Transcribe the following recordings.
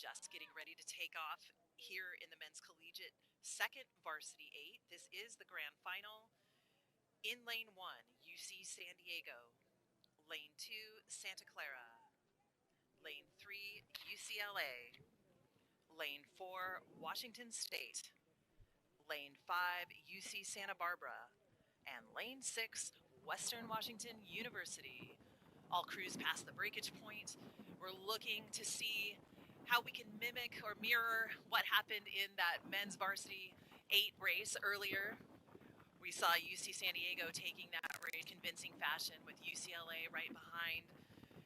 just getting ready to take off here in the men's collegiate second varsity 8. This is the grand final. In lane 1, UC San Diego. Lane 2, Santa Clara. Lane 3, UCLA. Lane 4, Washington State. Lane 5, UC Santa Barbara. And Lane 6, Western Washington University. All crews past the breakage point. We're looking to see how we can mimic or mirror what happened in that men's varsity 8 race earlier. We saw UC San Diego taking that race in convincing fashion with UCLA right behind.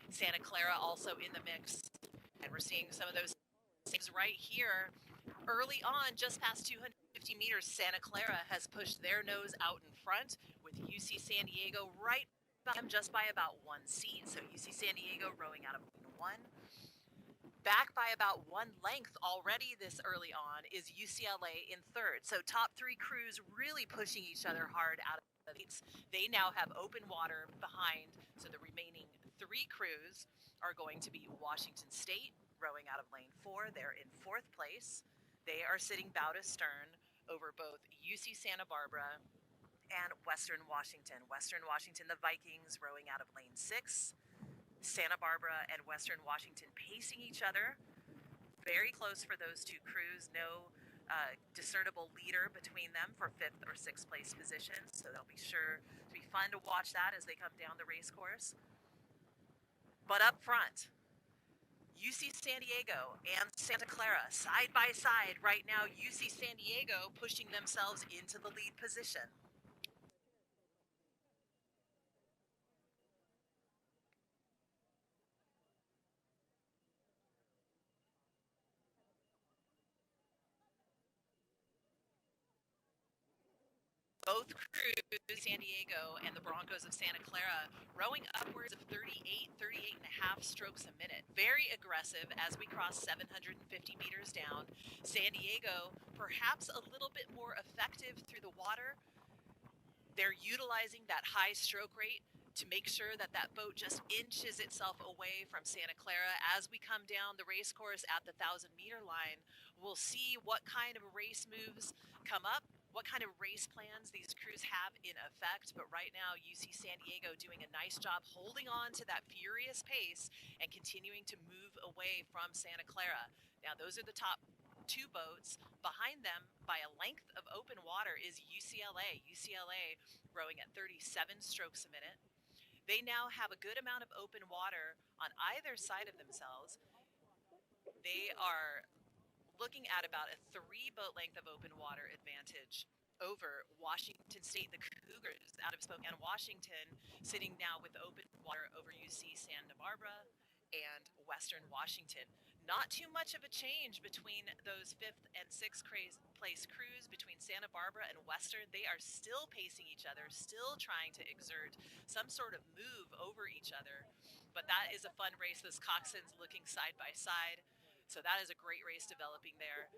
Santa Clara also in the mix. And we're seeing some of those things right here. Early on, just past 250 meters, Santa Clara has pushed their nose out in front with UC San Diego right behind them just by about 1 seat. So UC San Diego rowing out of 1. Back by about 1 length already this early on is UCLA in 3rd. So top 3 crews really pushing each other hard out of the gates. They now have open water behind, so the remaining 3 crews are going to be Washington State rowing out of lane 4. They're in 4th place. They are sitting bow to stern over both UC Santa Barbara and Western Washington. Western Washington, the Vikings, rowing out of lane 6. Santa Barbara and Western Washington pacing each other. Very close for those 2 crews. No discernible leader between them for 5th or 6th place positions. So they'll be sure to be fun to watch that as they come down the race course. But up front, UC San Diego and Santa Clara side by side right now. UC San Diego pushing themselves into the lead position. Both crews, San Diego and the Broncos of Santa Clara, rowing upwards of 38 and a half strokes a minute. Very aggressive as we cross 750 meters down. San Diego, perhaps a little bit more effective through the water. They're utilizing that high stroke rate to make sure that that boat just inches itself away from Santa Clara. As we come down the race course at the 1,000-meter line, we'll see what kind of race moves come up, what kind of race plans these crews have in effect. But right now, UC San Diego doing a nice job holding on to that furious pace and continuing to move away from Santa Clara. Now, those are the top 2 boats. Behind them, by a length of open water, is UCLA. UCLA rowing at 37 strokes a minute. They now have a good amount of open water on either side of themselves. They are looking at about a 3 boat length of open water advantage over Washington State, the Cougars out of Spokane, Washington, sitting now with open water over UC Santa Barbara and Western Washington. Not too much of a change between those 5th and 6th place crews between Santa Barbara and Western. They are still pacing each other, still trying to exert some sort of move over each other. But that is a fun race. Those coxswains looking side by side. So that is a great race developing there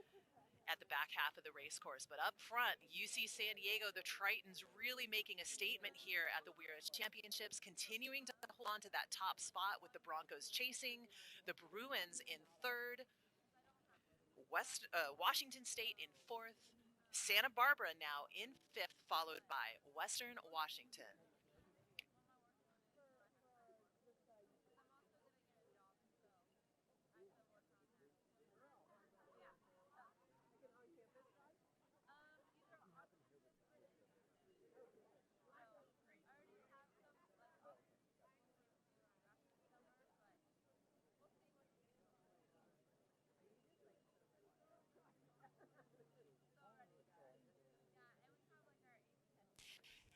at the back half of the race course. But up front, UC San Diego, the Tritons really making a statement here at the WIRA Championships, continuing to hold on to that top spot with the Broncos chasing, the Bruins in 3rd, Washington State in 4th, Santa Barbara now in 5th, followed by Western Washington.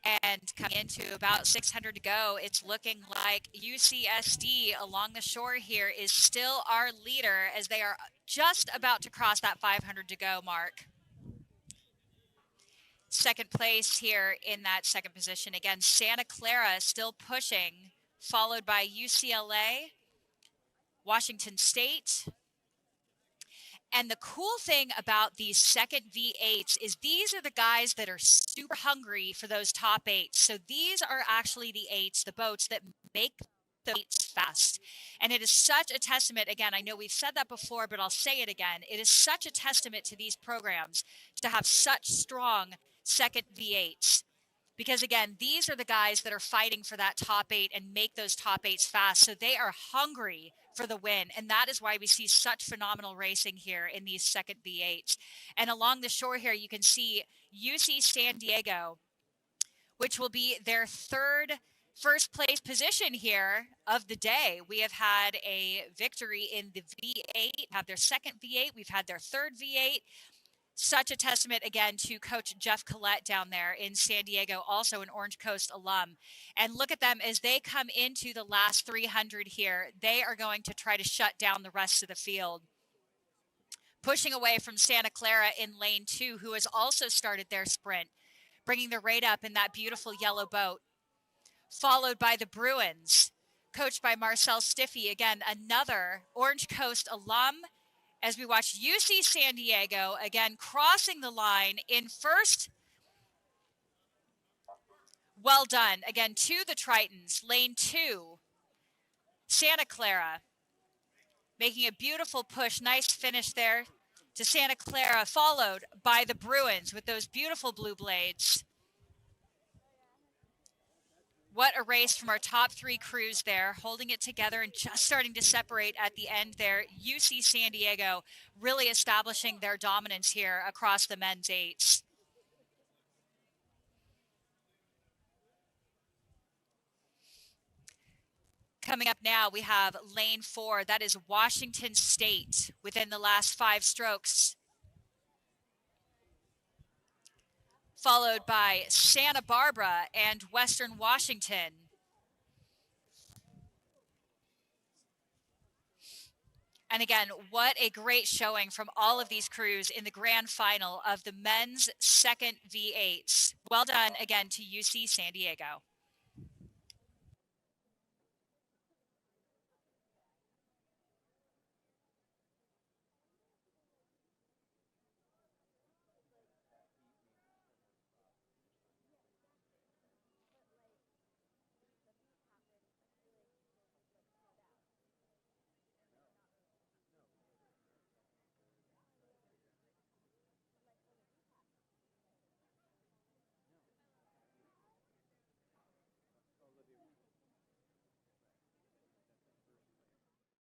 And coming into about 600 to go, it's looking like UCSD along the shore here is still our leader as they are just about to cross that 500 to go mark. Second place here in that second position. Again, Santa Clara still pushing, followed by UCLA, Washington State. And the cool thing about these second V8s is these are the guys that are super hungry for those top 8s. So these are actually the 8s, the boats that make the 8s fast. And it is such a testament, again, I know we've said that before, but I'll say it again. It is such a testament to these programs to have such strong second V8s. Because again, these are the guys that are fighting for that top 8 and make those top 8s fast. So they are hungry for the win. And that is why we see such phenomenal racing here in these second V8s. And along the shore here, you can see UC San Diego, which will be their first place position here of the day. We have had a victory in the V8, have their second V8. We've had their third V8. Such a testament again to Coach Jeff Collette down there in San Diego, also an Orange Coast alum. And look at them as they come into the last 300 here. They are going to try to shut down the rest of the field. Pushing away from Santa Clara in lane 2, who has also started their sprint, bringing the rate up in that beautiful yellow boat. Followed by the Bruins, coached by Marcel Stiffy, again, another Orange Coast alum, as we watch UC San Diego, again, crossing the line in first. Well done. Again, to the Tritons, lane 2, Santa Clara, making a beautiful push. Nice finish there to Santa Clara, followed by the Bruins with those beautiful blue blades. What a race from our top 3 crews there, holding it together and just starting to separate at the end there. UC San Diego really establishing their dominance here across the men's 8s. Coming up now, we have lane 4. That is Washington State within the last 5 strokes. Followed by Santa Barbara and Western Washington. And again, what a great showing from all of these crews in the grand final of the men's second V8s. Well done again to UC San Diego.